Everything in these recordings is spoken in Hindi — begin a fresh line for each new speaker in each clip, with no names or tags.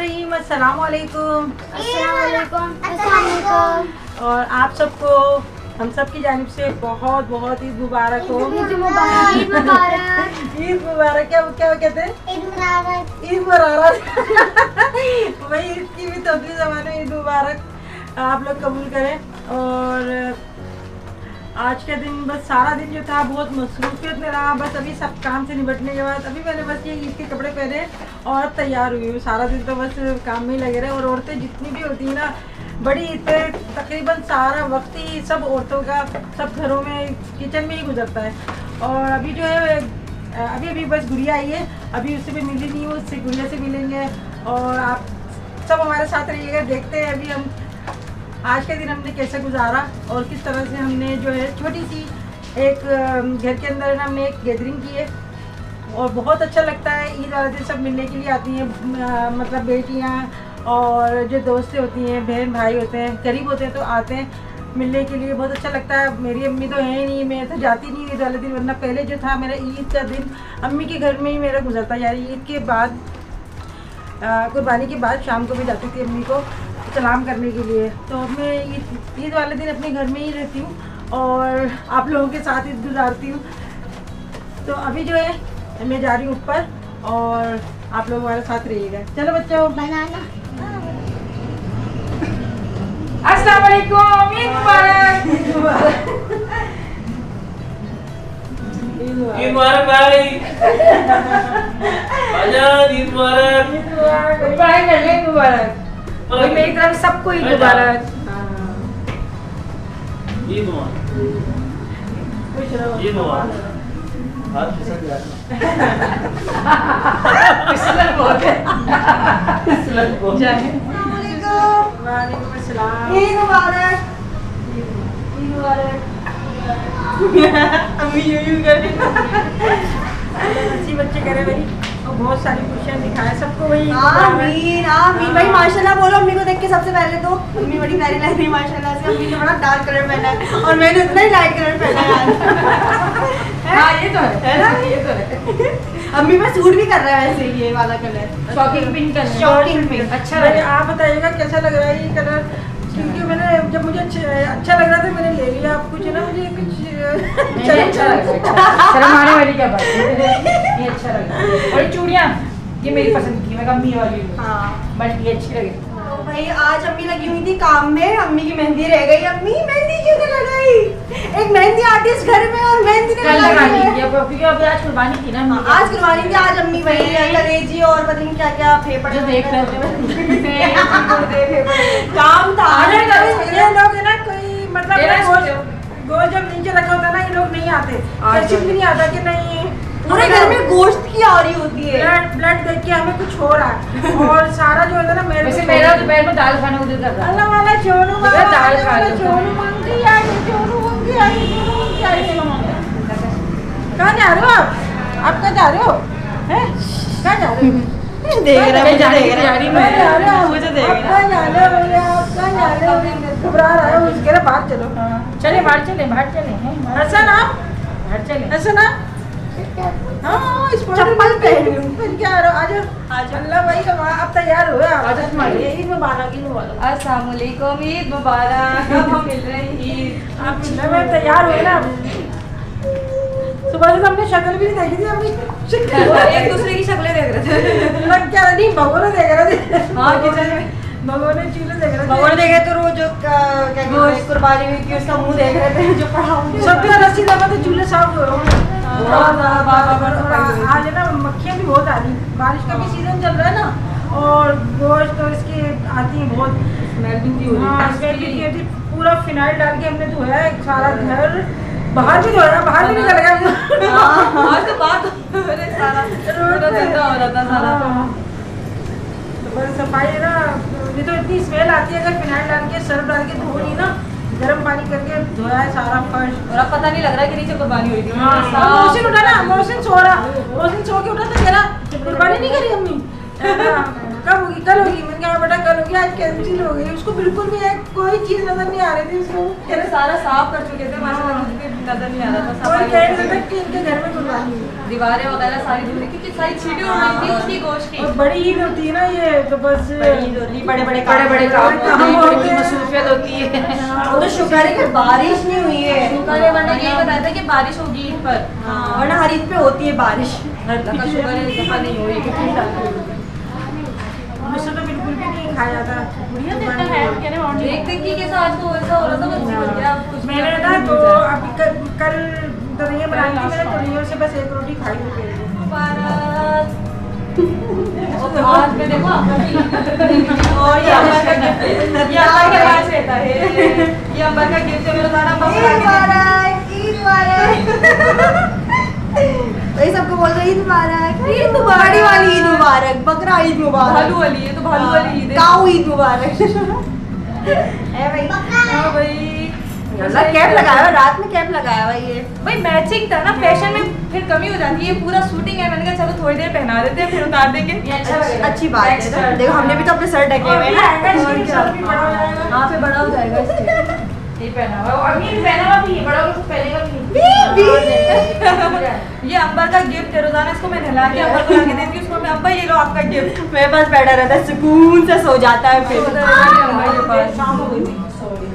रहीम, अस्सलाम वालेकुम। और आप सबको हम सब की जानिब से बहुत बहुत ईद मुबारक हो।
ईद मुबारक।
ईद मुबारक। क्या क्या कहते हैं?
ईद मुबारक।
ईद मुबारक। वही ईद की भी तब्दील ज़माने ईद मुबारक आप लोग कबूल करें। और आज का दिन बस सारा दिन जो था बहुत मसरूफियत में रहा। बस अभी सब काम से निपटने के बाद अभी मैंने बस ये ईद के कपड़े पहने और अब तैयार हुई हूँ। सारा दिन तो बस काम में ही लगे रहे। और औरतें जितनी भी होती हैं ना, बड़ी ईद पे तकरीबन सारा वक्त ही सब औरतों का सब घरों में किचन में ही गुजरता है। और अभी जो है अभी बस गुड़िया आई है, अभी उससे भी मिली नहीं हूँ, उससे गुड़िया से मिलेंगे। और आप सब हमारे साथ रहिएगा। देखते हैं अभी हम आज का दिन हमने कैसे गुजारा और किस तरह से हमने जो है छोटी सी एक घर के अंदर हमने एक गैदरिंग की है। और बहुत अच्छा लगता है। ईद वाले दिन सब मिलने के लिए आती हैं, मतलब बेटियां और जो दोस्तें होती हैं, बहन भाई होते हैं, करीब होते हैं तो आते हैं मिलने के लिए। बहुत अच्छा लगता है। मेरी अम्मी तो है नहीं, मैं तो जाती नहीं ईद वाले दिन, वरना पहले जो था मेरा ईद का दिन अम्मी के घर में ही मेरा गुजरता। यानी ईद के बाद कुर्बानी के बाद शाम को भी जाती थी अम्मी को सलाम करने के लिए। तो मैं ईद वाले दिन अपने घर में ही रहती हूँ और आप लोगों के साथ ईद गुजारती हूँ। तो अभी जो है मैं जा रही हूँ ऊपर और आप लोग हमारे साथ रहिएगा। चलो बच्चों,
बनाना।
अस्सलाम वालेकुम। ईद मुबारक।
ईद मुबारक भाई। आजाद ईद मुबारक।
ईद मुबारक। भाई कर ले मुबारक। और मेरी तरफ सबको ईद मुबारक।
ईद मुबारक।
खुश रहो।
ईद मुबारक। हाथ खिसक गया।
फिसलन बहुत है।
फिसलन बहुत।
वालेकुम अस्सलाम।
ईद मुबारक।
ईद मुबारक। अम्मी यूं कर रही अच्छी बच्चे करे भाई और बहुत सारी खुशियाँ दिखाए सबको। वही
आमीन आमीन भाई। माशाल्लाह बोलो अम्मी को देख के। सबसे पहले तो अम्मी बड़ी प्यारी लग रही है माशाल्लाह से। अम्मी ने बड़ा डार्क कलर पहना है और मैंने उतना ही लाइट कलर पहना है।
हाँ ये तो
है ना?
ये तो है।
अम्मी पे सूट भी कर रहा है वैसे ये वाला colour.
Shocking pink colour.
Shocking pink.
अच्छा लगे। आप बताइएगा कैसा लग रहा है ये कलर? क्योंकि मैंने जब मुझे अच्छा लग रहा था मैंने ले लिया। आप कुछ ना मुझे कुछ अच्छा शर्म आने वाली क्या बात है? ये अच्छा लग रहा है। और चूड़ियाँ ये मेरी पसंद की, मैं अम्मी वाली हूँ।
हाँ
बट ये अच्छी लगी।
तो भाई आज अम्मी लगी हुई थी काम में। अम्मी की मेहंदी रह गई। अम्मी मेहंदी क्यों नहीं लगाई? एक मेहंदी आर्टिस्ट घर में और मेहंदी नहीं
कल लगानी
लगाई।
थी क्योंकि अभी आज कुर्बानी थी ना।
आज करवानी थी। आज अम्मी वही कलेजी और पता नहीं क्या क्या फेफड़
जो देख रहे थे
काम था।
ये लोग है ना कोई मतलब गोश्त जब नीचे रखा होता है ना, ये लोग नहीं आते। कैसे भी नहीं आता कि नहीं
पूरे घर में गोश्त की आ रही होती है।
ब्लड देख के हमें कुछ हो रहा है। और सारा जो है ना
मेरा दोपहर में दाल खाने को दिल कर रहा है।
अल्लाह वाला छोनू
मेरा दाल खा लो।
कहाँ जा रहे हो आप कहाँ जा रहे हो? हैं कहाँ जा रहे हो?
देख रहा है, मुझे देख रहा
जा रही
है।
मैं।
कहाँ जा रहे हो?
मुझे देख
आप
रहा है।
कहाँ जा रहे हो? आप कहाँ जा रहे हो? घबरा रहा है उसके लिए। बाहर चलो।
चले बाहर चले हैं
हसन आप
बाहर चले।
हसन आप हाँ
चप्पल पहन लूं।
फिर क्या आ जाओ। अल्लाह भाई अब तैयार हुए आप।
आदत मारी।
ईद मुबारक। ईद मुबारक।
अस्सलाम वालेकुम। ईद मुबारक। अब हम मिल रहे हैं ईद।
आप मिलने में तैयार हुए ना। सुबह से तो हमने शक्ल भी नहीं देखी थी अपनी।
एक दूसरे की शक्लें देख रहे थे।
लग क्या रही भगोने देख रहे थे।
हाँ किचन में
भगोने चूल्हे देख रहे थे।
भगवान देखे तो रोज जो क्या कहते हैं कुर्बानी हुई थी उसका मुंह देख रहे थे जो पड़ा हुआ।
70-80 दफा तो चूल्हे साफ हुए होंगे। आज है ना मक्खियाँ भी बहुत आ रही। बारिश का भी सीजन चल रहा है ना और गोश्त तो इसकी आती है बहुत
स्मेल भी हो
हाँ, स्मेल भी नहीं होती। पूरा फिनाइल डाल के हमने धोया है सारा घर। बाहर भी धोया, बाहर भी निकल गया।
आज तो बात सारा गंदा हो रहा था सारा।
तो बस सफाई है ना। ये तो इतनी स्मेल आती है अगर फिनाइल डाल के सर्फ डाल के धो ली ना, गर्म पानी करके धोया है सारा फर्श।
और अब पता नहीं लग रहा है कि नीचे कुर्बानी हुई थी।
मोहसिन उठा ना, मोहसिन सो रहा। मोहसिन सो के उठा तो कह रहा कुर्बानी नहीं करी अम्मी। कब होगी? कल होगी। मैंने कहा बेटा कल की आज कैंसिल हो गई। उसको बिल्कुल भी एक कोई चीज नजर नहीं आ रही थी उसको।
तेरे सारा साफ कर चुके थे माशाल्लाह, कुछ भी नजर नहीं आ रहा था।
कोई
सफाई
कह रहा था कि इनके घर में कुर्बानी है।
दीवारें वगैरह सारी धुली क्योंकि सारी छीटें उड़ रही थी उसकी गोश्त की।
और बड़ी ईद होती है ना ये, तो बस
बड़े बड़े
काम
काम
होते हैं।
मसरूफियत होती है।
वो तो शुक्र है कि बारिश नहीं हुई है।
शुक्र है, वरना यही बताया था कि बारिश होगी ईद पर।
वरना हर ईद पे होती है बारिश।
अल्लाह का शुक्र है इस दफा नहीं हुई। कितनी सारी
मुझसे तो बिल्कुल भी नहीं खाया जाता।
देख देख के कैसा आज तो वैसा हो रहा था, बस बन गया। कुछ
मैंने ना तो अभी कल दरिया बनाई थी मैंने, दरिया से बस एक रोटी खाई थी पेट में।
मुबारक। और आज में देखो
और
ये अंबर का गिफ्ट, ये अंबर के पास रहता है। ये अंबर का गिफ्ट है, मेरा सारा बस
ईद मुबारक, ईद मुबारक। वही सबको बोल रहे ईद मुबारक, ईद मुबारक, बड़ी वाली ईद मुबारक, बकरा ईद मुबारक,
भालू वाली है तो भालू वाली ईद है।
काऊ ईद मुबारक। है भाई।
हाँ भाई,
अल्लाह कैप लगाया हुआ, रात में कैप लगाया हुआ ये।
भाई मैचिंग था ना, फैशन में फिर कमी हो जाती है। पूरा शूटिंग है, मैंने कहा चलो थोड़ी देर पहना देते हैं फिर उतार देंगे।
अच्छी बात है। देखो हमने भी तो अपने सर ढके हुए हैं ना।
और क्या?
हाँ फिर बड़ा हो जाएगा इससे। ये पहना हुआ और ये पहना हुआ भी है, बड़ा हो गया पहले का भी। ये अंबर का गिफ्ट है, रोजाना इसको मैं नहला के अंबर को लाके देती हूँ उसको। मैं अब्बा ये लो आपका गिफ्ट।
मेरे पास बैठा रहता है, सुकून से सो जाता है फिर।
शाम हो गई थी, सॉरी।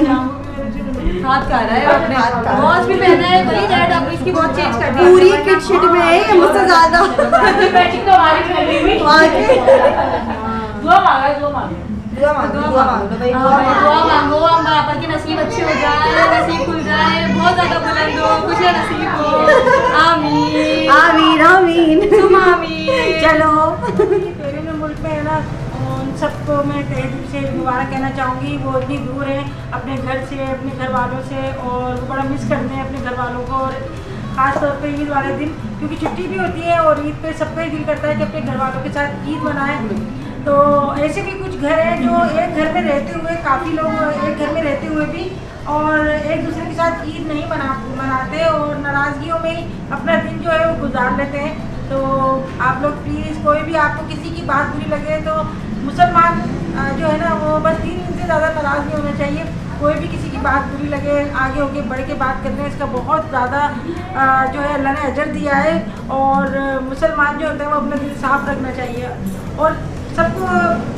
शाम को भी मेरे से
हाथ खा रहा है अपने।
हाथ खा रहा है।
वॉच भी पहना है भाई, डैड अब इसकी बहुत चेंज कर दी।
पूरी किट शिट में है ये मुझसे ज्यादा।
मैचिंग तो हमारी फैमिली में। दुआ मांगा, दुआ मांगा।
दुआ मांगो, दुआ मांगो भाई, दुआ
हाँ,
मांगो।
दुआ मांगो हम पापा की नसीब अच्छी हो जाए, नसीब खुल जाए, बहुत ज्यादा बुलंद हो, खुशियाँ नसीब हो। आमीन
आमीन आमीन।
तुम आमीन।
चलो।
तेरे में मुल्क में है ना, उन सबको मैं तहे दिल से मुबारक कहना चाहूँगी। वो इतनी दूर हैं अपने घर से, अपने घर वालों से, और वो बड़ा मिस करते हैं अपने घर वालों को। और ख़ास तौर पे ईद वाले दिन, क्योंकि छुट्टी भी होती है और ईद पे सबका ही दिल करता है कि अपने घर वालों के साथ ईद मनाएं। तो ऐसे भी कुछ घर हैं जो एक घर में रहते हुए, काफ़ी लोग एक घर में रहते हुए भी और एक दूसरे के साथ ईद नहीं मनाते और नाराज़गियों में ही अपना दिन जो है वो गुजार लेते हैं। तो आप लोग प्लीज़, कोई भी आपको किसी की बात बुरी लगे तो मुसलमान जो है ना वो बस 3 दिन से ज़्यादा नाराज़ नहीं होना चाहिए। कोई भी किसी की बात बुरी लगे, आगे होके बढ़ के बात करते हैं, इसका बहुत ज़्यादा जो है अल्लाह ने अजर दिया है। और मुसलमान जो होता है वो अपना दिल साफ रखना चाहिए। और सबको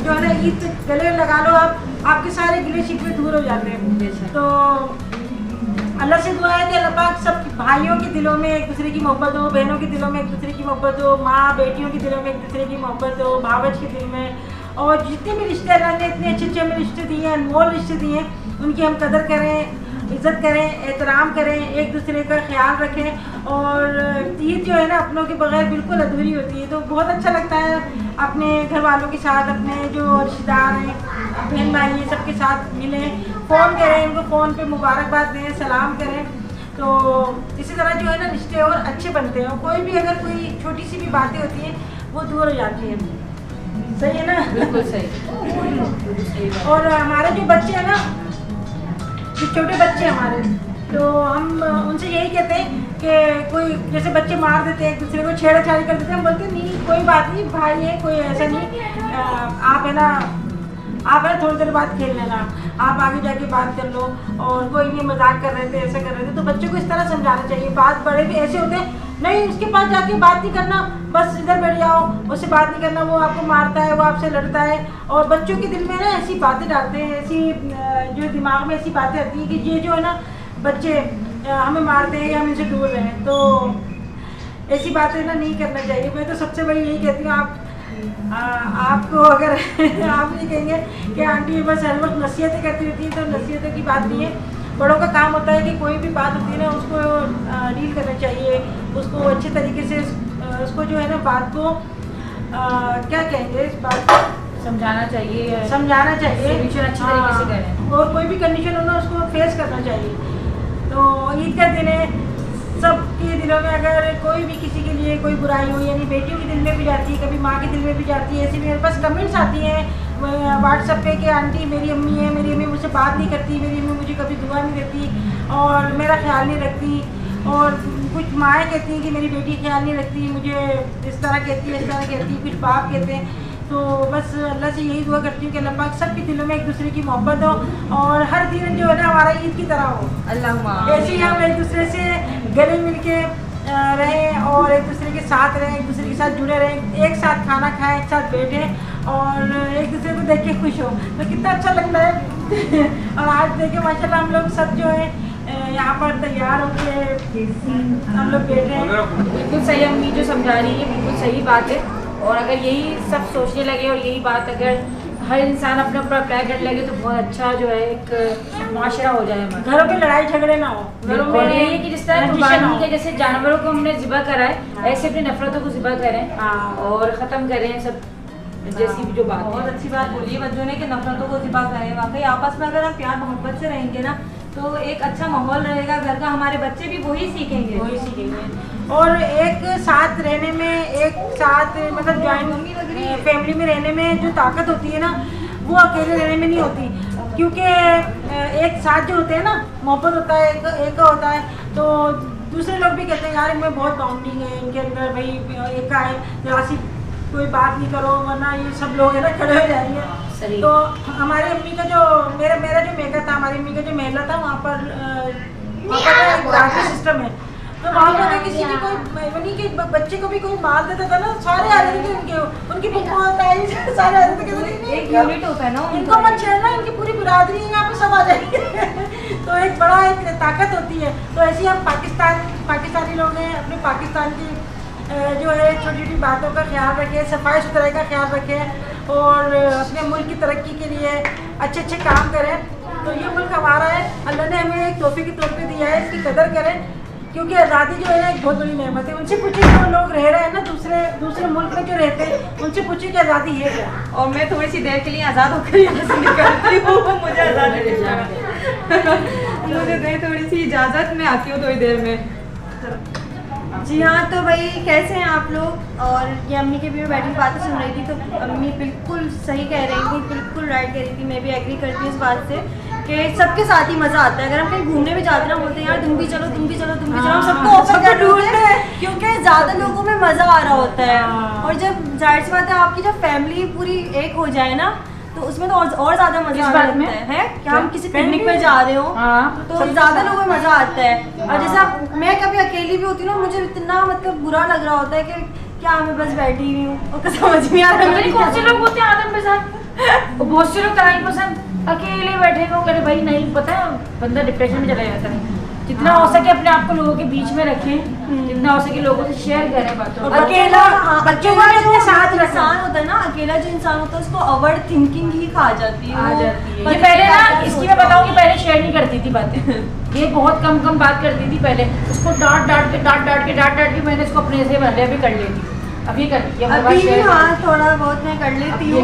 जो है ना ईद पे गले लगा लो आप, आपके सारे गिले शिकवे दूर हो जाते हैं। तो अल्लाह से दुआ है कि अल्लाह पाक सब भाइयों के दिलों में एक दूसरे की मोहब्बत हो, बहनों के दिलों में एक दूसरे की मोहब्बत हो, माँ बेटियों के दिलों में एक दूसरे की मोहब्बत हो, भावज के दिल में। और जितने भी रिश्ते अल्लाह ने इतने अच्छे अच्छे हमें रिश्ते दिए हैं, अनमोल रिश्ते दिए हैं, उनकी हम कदर करें, इज़्ज़त करें, एहतराम करें, एक दूसरे का ख्याल रखें। और ईद जो है ना अपनों के बगैर बिल्कुल अधूरी होती है। तो बहुत अच्छा लगता है अपने घर वालों के साथ, अपने जो रिश्तेदार हैं, बहन भाई हैं, सबके साथ मिलें, फ़ोन करें, इनको फ़ोन पे मुबारकबाद दें, सलाम करें। तो इसी तरह जो है ना रिश्ते और अच्छे बनते हैं। और कोई भी अगर कोई छोटी सी भी बातें होती हैं वो दूर हो जाती हैं। सही है ना?
बिल्कुल सही।
और हमारे जो बच्चे हैं ना, जो छोटे बच्चे हमारे, तो हम उनसे यही कहते हैं कि कोई जैसे बच्चे मार देते हैं एक दूसरे को, छेड़छाड़ी कर देते हैं, हम बोलते हैं नहीं कोई बात नहीं, भाई है, कोई ऐसा नहीं, आप है ना थोड़ी देर बाद खेल लेना, आप आगे जाके बात कर लो, और कोई नहीं मजाक कर रहे थे, ऐसा कर रहे थे। तो बच्चों को इस तरह समझाना चाहिए। बात बड़े भी ऐसे होते हैं, नहीं उसके पास जाके बात नहीं करना, बस इधर बैठ जाओ, उससे बात नहीं करना, वो आपको मारता है, वो आपसे लड़ता है। और बच्चों के दिल में ना ऐसी बातें डालते हैं, ऐसी जो दिमाग में ऐसी बातें आती हैं कि ये जो है ना बच्चे हमें मारते हैं या हम इनसे दूर रहें। तो ऐसी बातें ना नहीं करना चाहिए। मैं तो सबसे बड़ी यही कहती हूँ, आपको अगर आप ये कहेंगे कि आंटी बस हर वक्त नसीहतें करती रहती हैं, तो नसीहतों की बात नहीं है। बड़ों का काम होता है कि कोई भी बात होती है ना उसको डील करना चाहिए, उसको अच्छे तरीके से उसको जो है ना बात को क्या कहेंगे, इस बात को
समझाना चाहिए,
समझाना चाहिए,
सोल्यूशन अच्छे तरीके से करें।
और कोई भी कंडीशन हो ना उसको फेस करना चाहिए। तो ईद का दिन है, सबके दिलों में अगर कोई भी किसी के लिए कोई बुराई हो, यानी बेटियों के दिल में भी जाती है, कभी माँ के दिल में भी जाती है। ऐसे मेरे पास कमेंट्स आती हैं व्हाट्सएप पे कि आंटी मेरी अम्मी है, मेरी अम्मी मुझसे बात नहीं करती, मेरी अम्मी मुझे कभी दुआ नहीं देती और मेरा ख्याल नहीं रखती। और कुछ माएँ कहती हैं कि मेरी बेटी ख्याल नहीं रखती, मुझे इस तरह कहती है, इस तरह कहती है। कुछ बाप कहते हैं तो बस अल्लाह से यही दुआ करती हूँ कि अल्लाह पाक सबके दिलों में एक दूसरे की मोहब्बत हो और हर दिन जो है ना हमारा ईद की तरह हो।
अल्लाह
ऐसे ही हम एक दूसरे से गले मिल के रहें और एक दूसरे के साथ रहें, एक दूसरे के साथ जुड़े रहें, एक साथ खाना खाएं, एक साथ बैठें और एक दूसरे को देख के खुश हो, तो कितना अच्छा लगता है। और आज देखिए माशाल्लाह हम लोग सब जो है यहाँ पर तैयार होके हम लोग बैठे हैं।
बिल्कुल सही अम्मी जो समझा रही है, बिल्कुल सही बात है। और अगर यही सब सोचने लगे और यही बात अगर हर इंसान अपने ऊपर अप्लाई करने लगे तो बहुत अच्छा जो है एक माशरा हो जाए हमारा।
घरों में लड़ाई झगड़े ना हो, घरों में
और यही है कि जिस तरह
रंजिशें
कुर्बानी
ना हो।
के जैसे जानवरों को हमने ज़िबा करा है ऐसे अपनी नफरतों को ज़िबा करें
हाँ।
और ख़त्म करें सब जैसी भी जो बात
बहुत
है।
अच्छी बात बोली है बच्चों ने कि नफरतों को ज़िबा करें। वाकई आपस में अगर हम प्यार मोहब्बत से रहेंगे ना तो एक अच्छा माहौल रहेगा घर का, हमारे बच्चे भी वही सीखेंगे।
वही सीखेंगे। और एक साथ रहने में, एक साथ मतलब ज्वाइंट फैमिली में रहने में जो ताकत होती है ना वो अकेले रहने में नहीं होती, क्योंकि एक साथ जो होते हैं ना मोहब्बत होता है, एक का होता है, तो दूसरे लोग भी कहते हैं यार इनमें बहुत बाउंडिंग है इनके अंदर, भाई एक का है जरा सी कोई बात नहीं करो वरना ये सब लोग है ना खड़े हो जाएंगे।
सही।
तो हमारी अम्मी का जो मेरा जो मेका था, हमारी अम्मी का जो महला था वहाँ पर एक राखी सिस्टम है, तो वहाँ पर अगर किसी ने कोई उन्हीं के बच्चे को भी कोई मार देता था ना सारे आ जाते थे उनकी फुफा ताई सारे आ जाते थे,
एक यूनिट होता है ना
इनको मत छेड़ना, इनकी पूरी बिरादरी है यहाँ पे सब आ जाएंगे। तो एक बड़ा एक ताकत होती है। तो ऐसे ही हम पाकिस्तानी लोग हैं, अपने पाकिस्तान की जो है छोटी छोटी बातों का ख्याल रखें, सफाई सुथराई का ख्याल रखें और अपने मुल्क की तरक्की के लिए अच्छे अच्छे काम करें। तो ये मुल्क हमारा है, अल्लाह ने हमें एक तोहफे के तौर पे दिया है, इसकी कदर करें, क्योंकि आज़ादी जो है ना एक बहुत बड़ी नेमत है। उनसे पूछिए जो लोग रह रहे हैं ना दूसरे मुल्क में जो रहते हैं, उनसे पूछिए कि आज़ादी है क्या।
और मैं थोड़ी सी देर के लिए आज़ाद होकर यहाँ से निकलती हूँ, मुझे आज़ाद मुझे दे थोड़ी सी इजाज़त, मैं आती हूँ थोड़ी देर में। जी हाँ, तो भाई कैसे हैं आप लोग। और ये अम्मी के भी मैं बैठी बातें सुन रही थी तो अम्मी बिल्कुल सही कह रही थी, बिल्कुल राइट कह रही थी। मैं भी एग्री करती हूँ इस बात से कि सबके साथ ही मज़ा आता है। अगर हम कहीं घूमने भी जाते हैं ना बोलते हैं यार तुम भी चलो तुम भी चलो तुम भी चलो, हम सबको ऑफर कर ढूंढते हैं क्योंकि ज़्यादा लोगों में मज़ा आ रहा होता है। और जब जाहिर सी बात है आपकी जब फैमिली पूरी एक हो जाए ना तो उसमें तो और ज़्यादा मज़ा आता है कि हम किसी पिकनिक पे जा रहे हो तो ज़्यादा लोगों में मज़ा आता है। और जैसे मैं कभी अकेली भी होती हूँ ना मुझे इतना मतलब बुरा लग रहा होता है कि क्या मैं बस बैठी हुई हूँ और समझ नहीं आ रहा है।
कौन से लोग होते हैं आदम के साथ, बहुत से लोग कराई पसंद अकेले बैठे हुए करे भाई नहीं पता है बंदा डिप्रेशन में चला जाता है। जितना हो सके अपने आप को लोगों के बीच में रखें, जितना हो सके लोगों से शेयर करें बातों।
अकेला बच्चों का जो साथ
इंसान होता है ना, अकेला जो इंसान होता है उसको ओवर थिंकिंग ही खा जाती है।
ये पहले ना इसकी मैं बताऊँ कि पहले शेयर नहीं करती थी बातें, ये बहुत कम बात करती थी पहले, उसको डांट के मैंने इसको अपने से भले भी कर लेती, अभी करती है
अभी भी हाँ थोड़ा बहुत मैं कर लेती हूँ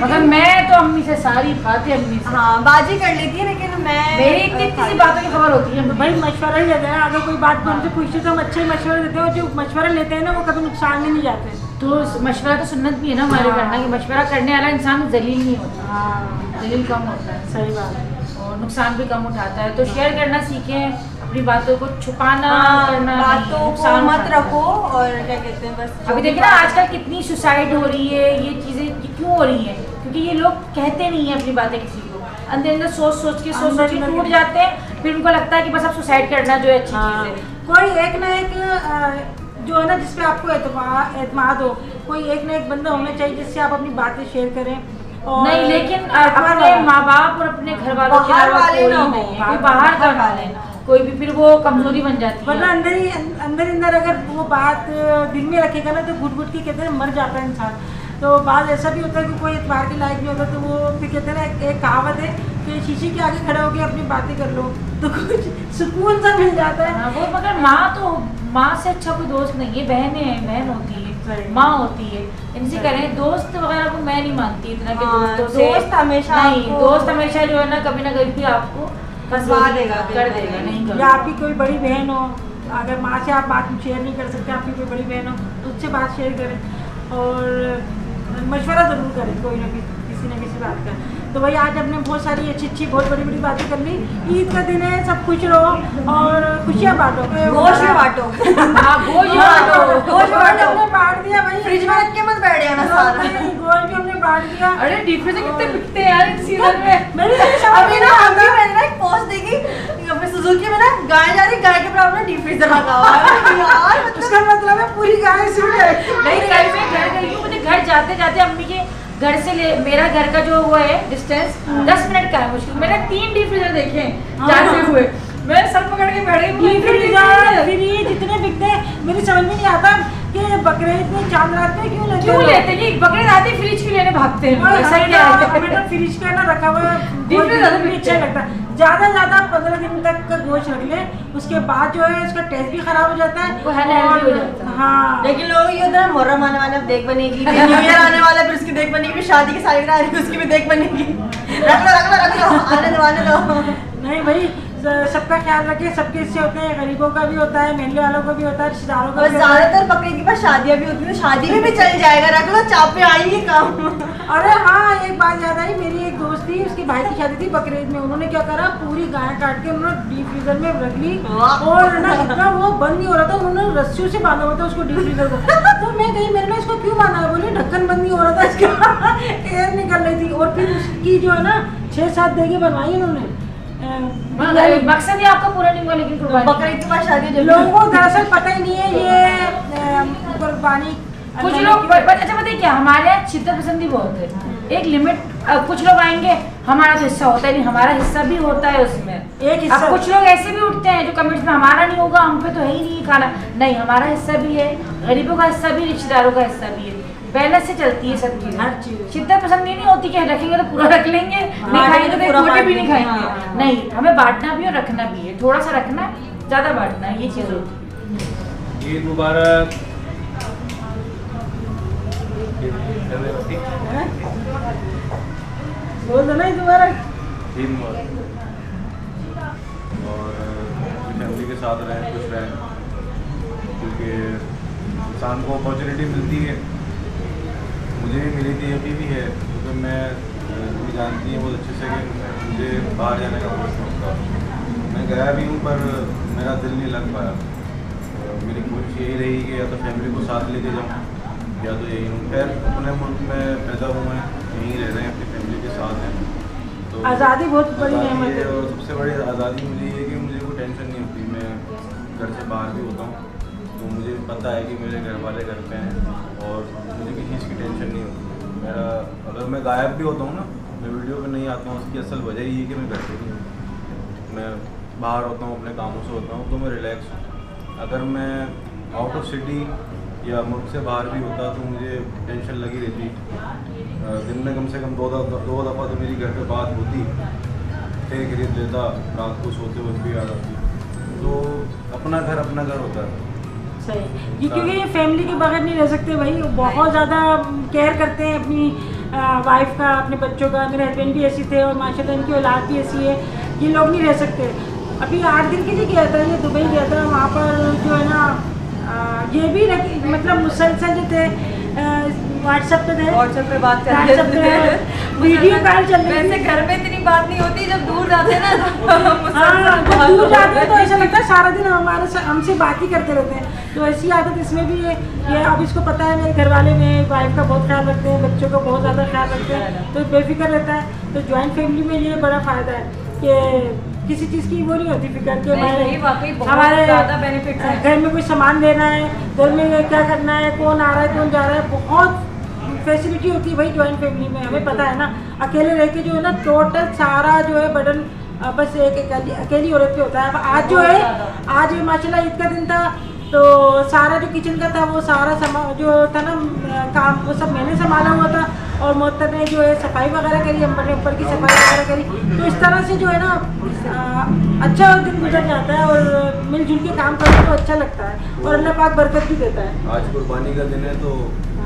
मगर मैं तो अम्मी से सारी बातें अम्मी से
हाँ बाजी कर लेती है, लेकिन मैं
मेरी इतनी सी बातों की खबर होती है।
भाई मशवरा ही लेते हैं, अगर कोई बात को हमसे पूछते तो हम अच्छे मशवरे देते हैं, जो मशवरा लेते हैं ना वो कभी नुकसान में नहीं जाते।
तो मशवरा तो सुन्नत भी है ना हमारे करना कि मशवरा करने वाला इंसान जलील नहीं होता, जलील कम होता है,
सही बात है,
और नुकसान भी कम उठाता है। तो शेयर करना सीखें, अपनी बातों को छुपाना करना
बातों को मत रखो और क्या कहते हैं बस।
अभी देखिए ना आजकल कितनी सुसाइड हो रही है, ये चीज़ें क्यों हो रही हैं? क्योंकि ये लोग कहते नहीं है अपनी बातें किसी को, अंदर सोच के टूट जाते हैं, फिर उनको लगता है कि बस अब सुसाइड करना जो है अच्छी चीज़ है।
कोई एक ना एक जो है ना जिसपे आपको एतमाद हो, कोई एक ना एक बंदा होना चाहिए जिससे आप अपनी बातें शेयर करें। और
नहीं लेकिन अपने माँ बाप और अपने घर वालों के अलावा कोई नहीं, बाहर का वाले कोई भी, फिर वो कमजोरी बन जाती है।
वरना अंदर अगर वो बात दिल में रखेगा ना तो घुट के कहते हैं मर जाता है इंसान। तो बात ऐसा भी होता है कि कोई इतबार के लायक नहीं होता, तो वो फिर कहते हैं ना एक कहावत है कि शीशे के आगे खड़े होकर अपनी बातें कर लो तो कुछ सुकून सा मिल जाता है।
वो मगर माँ से अच्छा कोई दोस्त नहीं है, बहन होती है, माँ होती है, इनसे करें। दोस्त वगैरह को मैं नहीं मानती इतना कि दोस्तों से
दोस्त हमेशा
नहीं, दोस्त हमेशा जो है ना कभी ना कभी आपको
फंसा देगा,
कर देगा, नहीं
या आपकी कोई बड़ी बहन हो, अगर माँ से आप बात शेयर नहीं कर सकते, आपकी कोई बड़ी बहन हो तो उससे बात शेयर करें और मशवरा ज़रूर करें कोई ना किसी बात का। तो वही आज हमने बहुत सारी अच्छी बहुत बड़ी बातें कर ली। ईद का दिन है, सब खुश रहो और खुशियाँ बांटो।
गोश्त में बांटो।
हाँ गोश्त बांटो।
गोश्त बांटो।
हमने बांट दिया भाई,
फ्रिज में रख के मत बैठ जाना सारा।
गोश्त भी हमने बांट दिया।
अरे डीप फ्रीजर कितने बिकते हैं यार इस सीजन में।
मैंने
अभी ना अभी मैंने ना एक पोस्ट देखी, अपने सुजुकी में ना गाय जा रही, गाय के बराबर डीप फ्रीजर लगा हुआ है यार।
उसका मतलब है पूरी गाय इसमें
नहीं कल मैं घर गई हूँ, मुझे घर जाते जाते अम्मी के घर से ले मेरा घर का जो वो है डिस्टेंस 10 मिनट का है मुश्किल। मैंने 3 डीप फ्रीजर देखे हैं जाते हुए। मैं सर पकड़ के बैठ गई।
फ्रिज जितने बिकते हैं, मेरी समझ में नहीं आता कि बकरीद में चांद रात में क्यों
लेते हैं? ये बकरीद आती फ्रिज क्यों लेने भागते हैं? ऐसा क्या है?
हमें तो फ्रिज का ना रखा हुआ है,
डीप फ्रीजर ज्यादा
भी अच्छा लगता है। ज्यादा 15 दिन तक का गोश्त रख ले, उसके बाद जो है उसका टेस्ट भी खराब हो जाता है।
वो अनहेल्दी हो जाता है।
हाँ,
लेकिन लोग ये होता है मुहर्रम आने वाला, अब देख बनेगी, फिर न्यू ईयर आने वाला, फिर उसकी देख बनेगी, फिर शादी की सालगिरह आ रही है, उसकी भी देख बनेगी। रख लो आने दो।
नहीं भाई, सबका ख्याल रखे, सबके हिस्से होते हैं, गरीबों का भी होता है, महंगे वालों का भी होता है, रिश्तेदारों का
और
भी होता है।
ज्यादातर बकरीद के पास शादियां भी होती है, शादी में भी चल जाएगा, रख लो चापे आएंगे काम।
अरे हाँ, एक बात याद आई, मेरी एक दोस्त थी, उसके भाई की शादी थी बकरीद में। उन्होंने क्या करा, पूरी गाय काट के उन्होंने डीप फ्रीजर में रख ली और ना इतना वो बंद नहीं हो रहा था, उन्होंने रस्सियों से बांधा हुआ था उसको डीप फ्रीजर को। तो मैं कही मेरे में इसको क्यों बांधा है? बोली ढक्कन बंद नहीं हो रहा था इसका, एयर निकल रही थी। और फिर उसकी जो है ना 6-7 देगी बनवाई उन्होंने।
मकसद ही आपका पूरा नहीं हुआ, लेकिन कुर्बानी
बकरीद के पास शादी
लोगों को दरअसल पता ही नहीं है ये कुर्बानी।
कुछ लोग अच्छा बताइए क्या, हमारे यहाँ शिद्दत पसंदी बहुत है। एक लिमिट, कुछ लोग आएंगे हमारा तो हिस्सा होता है नहीं, हमारा हिस्सा भी होता है उसमें
एक हिस्सा।
अब कुछ लोग ऐसे भी उठते हैं जो कमेंट्स में हमारा नहीं होगा, हम पे तो है ही नहीं खाना। नहीं, हमारा हिस्सा भी है, गरीबों का हिस्सा भी, रिश्तेदारों का हिस्सा भी है। बैलेंस से चलती है सब चीजें।
हर चीज
शिद्दत पसंद ये नहीं होती कि रखेंगे तो पूरा रख लेंगे, नहीं खाएंगे तो
पूरा
पूरा भी
बांट
नहीं
लेंगे।
खाएंगे।
हाँ।
नहीं, हमें बांटना भी और रखना भी है, थोड़ा सा रखना है, ज्यादा बांटना है, ये चीज होती है।
ईद मुबारक।
बोल दो ना दोबारा।
ईद मुबारक। और फैमिली के साथ रहें, खुश रहें, क्योंकि इंसान को अपॉर्चुनिटी मिलती है। मुझे भी मिली थी, अभी भी है, क्योंकि मैं भी जानती है बहुत अच्छे से कि मुझे बाहर जाने का बहुत शौक था। मैं गया भी हूँ पर मेरा दिल नहीं लग पाया। मेरी कोशिश यही रही कि या तो फैमिली को साथ लेके जाऊँ या तो यही हूँ। खैर अपने मुल्क में पैदा हुए हैं, यहीं रह रहे हैं, अपनी फैमिली के साथ हैं। तो
आज़ादी बहुत बड़ी
आज़ादी
नेमत
है,
है।
और सबसे बड़ी आज़ादी मुझे ये है कि मुझे कोई टेंशन नहीं होती। मैं घर से बाहर भी होता हूँ तो मुझे पता है कि मेरे घर वाले घर पे हैं और मुझे किसी चीज़ की टेंशन नहीं होती। मेरा अगर मैं गायब भी होता हूँ ना, मैं वीडियो पे नहीं आता हूँ, उसकी असल वजह ये है कि मैं घर पे नहीं हूँ। मैं बाहर होता हूँ, अपने कामों से होता हूँ, तो मैं रिलैक्स हूँ। अगर मैं आउट ऑफ सिटी या मुल्क से बाहर भी होता तो मुझे टेंशन लगी रहती। दिन में कम से कम दो दफ़ा तो मेरी घर पे बात होती, फिर खरीद लेता, रात को सोते वक्त भी याद आती। तो अपना घर होता है।
सही, ये क्योंकि ये फैमिली के बगैर नहीं रह सकते भाई। बहुत ज़्यादा केयर करते हैं अपनी वाइफ का, अपने बच्चों का। मेरे हस्बैंड भी ऐसे थे और माशाल्लाह इनकी औलाद भी ऐसी है। ये लोग नहीं रह सकते। अभी 8 दिन के लिए गया था, ये दुबई गया था, वहाँ पर जो है ना ये भी मतलब मुसलसल जो थे व्हाट्सएप पे बात कर रहे थे, वीडियो कॉल चल रही थी।
वैसे घर में इतनी बात नहीं होती, जब दूर जाते हैं ना तो
हाँ, जब दूर जाते हैं तो ऐसा लगता है सारा दिन हमसे बात ही करते रहते हैं। तो ऐसी आदत इसमें भी है। ये अब इसको पता है मेरे घर वाले मेरे वाइफ का बहुत ख्याल रखते हैं, बच्चों का बहुत ज़्यादा ख्याल रखते हैं, तो बेफिक्र रहता है। तो जॉइंट फैमिली में ये बड़ा फ़ायदा है कि किसी चीज़ की वो नहीं होती फिक्र कि हमारे
बेनिफिट है।
घर में कोई सामान लेना है, घर में क्या करना है, कौन आ रहा है कौन जा रहा है, बहुत फैसिलिटी होती है भाई जॉइंट फैमिली में। हमें पता है ना, अकेले रह के जो है ना टोटल सारा जो है बर्डन बस एक अकेली औरत पे होता है। आज जो है, आज माशाल्लाह ईद का दिन था, तो सारा जो किचन का था वो सारा जो था ना काम, वो सब मैंने संभाला हुआ था। और मोहतर ने जो है सफाई वगैरह करी, अम्बर ने ऊपर की सफाई वगैरह करी। तो इस तरह से जो है ना अच्छा दिन गुजर जाता है और मिलजुल के काम करने तो अच्छा लगता है और अल्लाह पाक बरकत भी देता है।
आज कुर्बानी का दिन है, तो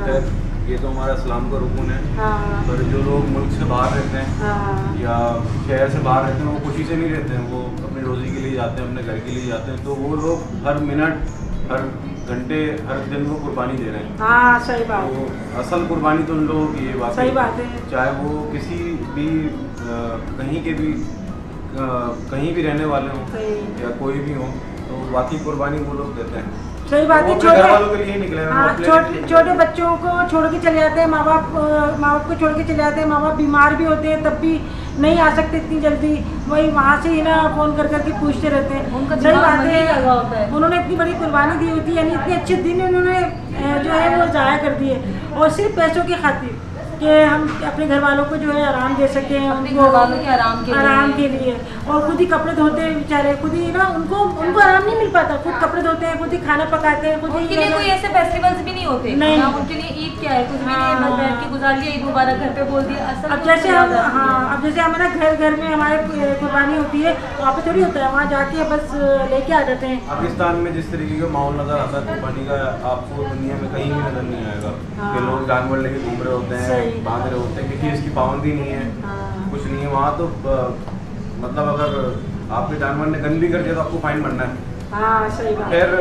खैर ये तो हमारा इस्लाम का रुकन है।
हाँ,
पर जो लोग मुल्क से बाहर रहते हैं
हाँ,
या शहर से बाहर रहते हैं, वो खुशी से नहीं रहते हैं, वो अपनी रोज़ी के लिए जाते हैं, अपने घर के लिए जाते हैं। तो वो लोग हर मिनट हर घंटे हर दिन वो कुर्बानी दे रहे हैं।
हाँ सही बात
तो असल कुर्बानी तो उन लोगों की है, वाकई
सही बात है।
चाहे वो किसी भी कहीं के भी कहीं भी रहने वाले हों
सही
या कोई भी हो, तो वाकई कुर्बानी वो लोग देते हैं।
सही बात
वो
है।
अपने घर वालों के लिए ही निकले हैं, वो
हाँ
अपने लिए
छोटे
नहीं
छोटे
निकले।
बच्चों को छोड़ के चले जाते हैं, माँ बाप को छोड़ के चले जाते हैं, माँ बाप बीमार भी होते हैं तब भी नहीं आ सकते इतनी जल्दी, वही वहाँ से ही ना फ़ोन कर करके पूछते रहते हैं।
उनका
सही
दिमाग
बात
वहीं लगा होता
है,
है।
उन्होंने इतनी बड़ी कुर्बानी दी होती है, यानी इतने अच्छे दिन उन्होंने जो है वो ज़ाया कर दिए, और सिर्फ पैसों की खातिर कि हम अपने घर वालों को जो है आराम दे सकें,
अपने
उनको
घर वालों के आराम के लिए।
और खुद ही कपड़े धोते हैं बेचारे, खुद ही ना उनको आराम नहीं मिल पाता, खुद कपड़े धोते हैं, खुद ही खाना पकाते हैं, खुद
उनके लिए कोई ऐसे फेस्टिवल्स भी नहीं होते।
नहीं।
हाँ, उनके लिए ईद क्या है, कुछ भी नहीं है, बस बैठ के गुजार लिया, ईद मुबारक घर पे बोल दिया। असल
अब
में
जैसे
उनको
हम
याद आती है।
हाँ अब जैसे हमारा घर में हमारे कुर्बानी होती है, वहाँ पे थोड़ी होता है, वहाँ जाके बस लेके आ जाते हैं।
पाकिस्तान में जिस तरीके का माहौल नजर आता है कुर्बानी का, आपको दुनिया में कहीं भी नजर नहीं आएगा
हाँ।
कि लोग जानवर लेके घूम रहे होते हैं,
सही।
बांध रहे होते हैं, क्योंकि इसकी पाबंदी नहीं है,
हाँ।
कुछ नहीं है वहाँ। तो मतलब अगर आपके जानवर ने गन भी कर दिया तो आपको फाइन भरना है।
हाँ सही बात।
खैर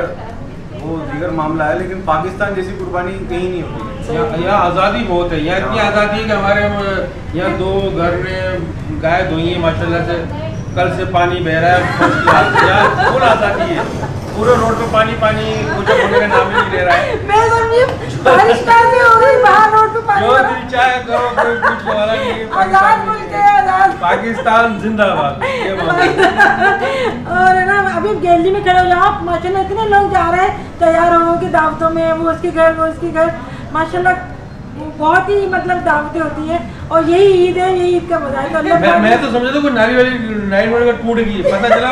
वो दीगर मामला है, लेकिन पाकिस्तान जैसी कुर्बानी कहीं नहीं होती।
यहाँ आज़ादी बहुत है, यहाँ इतनी आज़ादी है कि हमारे यहाँ 2 घर में गाय धोई है माशाल्लाह से, कल से पानी बह रहा है फर्स्ट क्लास, यहाँ फुल आज़ादी है, पूरे रोड पे पानी कुछ होने का नाम ही नहीं ले रहा है।
मैं समझी बारिश कैसे हो रही, बाहर रोड पे पानी
जो
हो रहा।
दिल चाहे करो, कोई कुछ वाला नहीं है।
आजाद मुल्क है, आजाद।
पाकिस्तान जिंदाबाद, ये बात है।
और है ना अभी गैलरी में खड़े हो जाओ, माशाल्लाह इतने लोग जा रहे हैं तैयार हो के दावतों में, वो उसके घर माशाल्लाह बहुत ही मतलब दावतें होती है, और यही ईद है, यही ईद का मजा है। तो अल्लाह
मैं तो समझा था कोई नारी वाली टूट गई, पता चला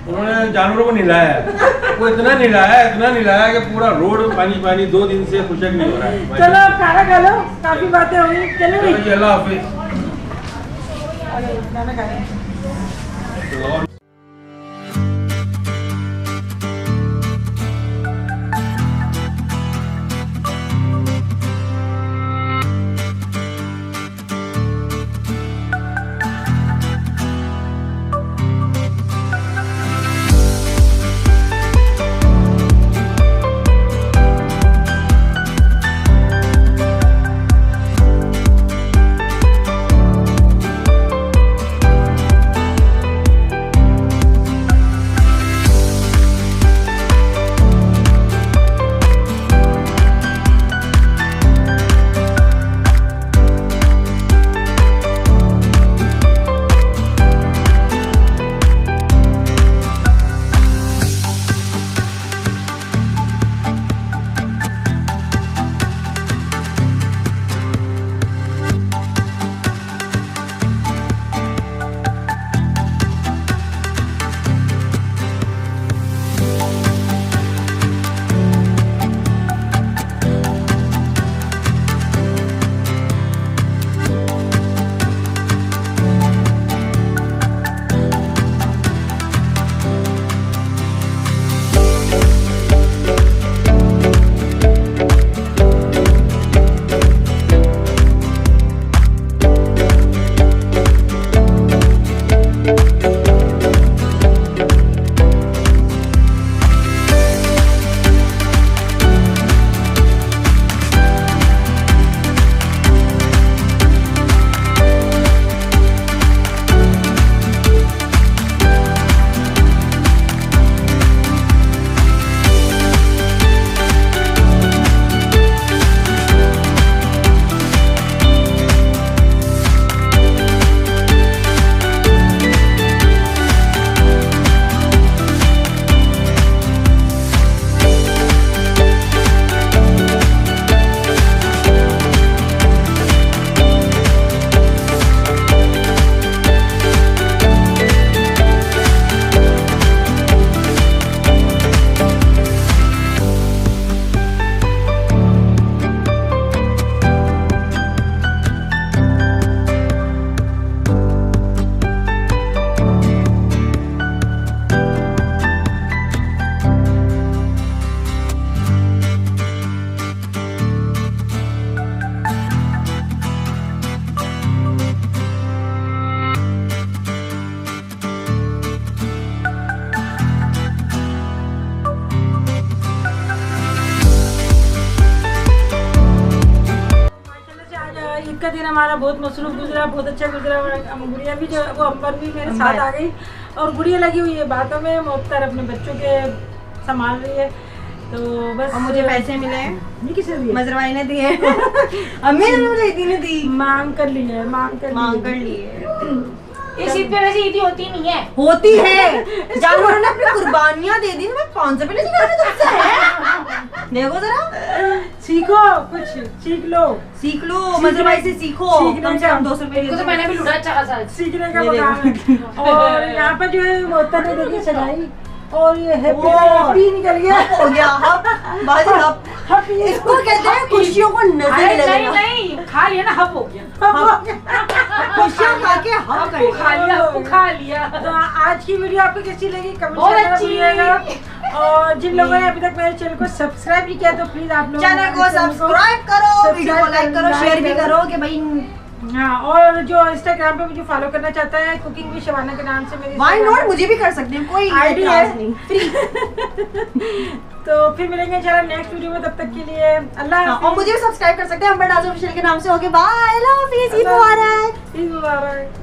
उन्होंने जानवरों को नहलाया है। वो इतना नहलाया कि पूरा रोड पानी 2 दिन से खुशक नहीं हो रहा है।
चलो अब खाना खा लो, काफी बातें हुई, चलो
चलो जी, अल्लाह हाफिज।
खाना खा लें।
तो
हमारा बहुत मसरूफ गुजरा, बहुत अच्छा गुजरा। गुड़िया भी जो वो अंबर भी मेरे साथ आ गई और गुड़िया लगी हुई है बातों में, मुख्तार अपने बच्चों के संभाल रही है। तो बस
और मुझे पैसे मिले हैं,
ये किसे दिए?
मजरवाई ने दिए। अम्मी ने मुझे ईदी ने दी,
मांग कर ली है, मांग कर
लिए।
इस ईद पे वैसे ईदी होती नहीं है।
होती है, जानवरों ने अपनी कुर्बानियां दे दी, मैं 500 रुपये निकालने तुमसे। देखो जरा,
सीखो, कुछ सीख लो,
सीख लो, मजरवाई से सीखो। कम से कम 200 रुपये
तो मैंने भी लूटा अच्छा खासा।
सीखने का मकाम है। और यहाँ पर जो है मोहतर ने देखी सजाई और ये हैप्पी निकल गया,
हो गया हब, बाजी हब। इसको कहते हैं खुशियों को नजर
अरे नहीं
लगना।
नहीं, खा लिया ना, हब हो गया।
खुशियां खा के हब
हब
कर
खा लिया, हब खा लिया।
तो आज की वीडियो आपको कैसी लगी कमेंट
बहुत
करना
अच्छी।
भूलिएगा। और जिन लोगों ने अभी तक मेरे चैनल को सब्सक्राइब नहीं किया तो प्लीज आप लोग
चैनल को सब्सक्राइब करो, वीडियो को लाइक करो, शेयर भी करो कि भाई
हाँ। और जो इंस्टाग्राम पे मुझे फॉलो करना चाहता है कुकिंग विद शबाना के नाम से मेरी
व्हाई नॉट, मुझे भी कर सकते हैं, कोई
आईडी
ऐतराज
है
नहीं, फ्री।
तो फिर मिलेंगे इंशाल्लाह नेक्स्ट वीडियो में, तब तक के लिए अल्लाह हाफ़िज़।
और मुझे भी सब्सक्राइब कर सकते हैं अंबर नाज़ ऑफिशियल के नाम से। ओके बाय, अल्लाह हाफिज़, ईद मुबारक।
ईद मुबारक।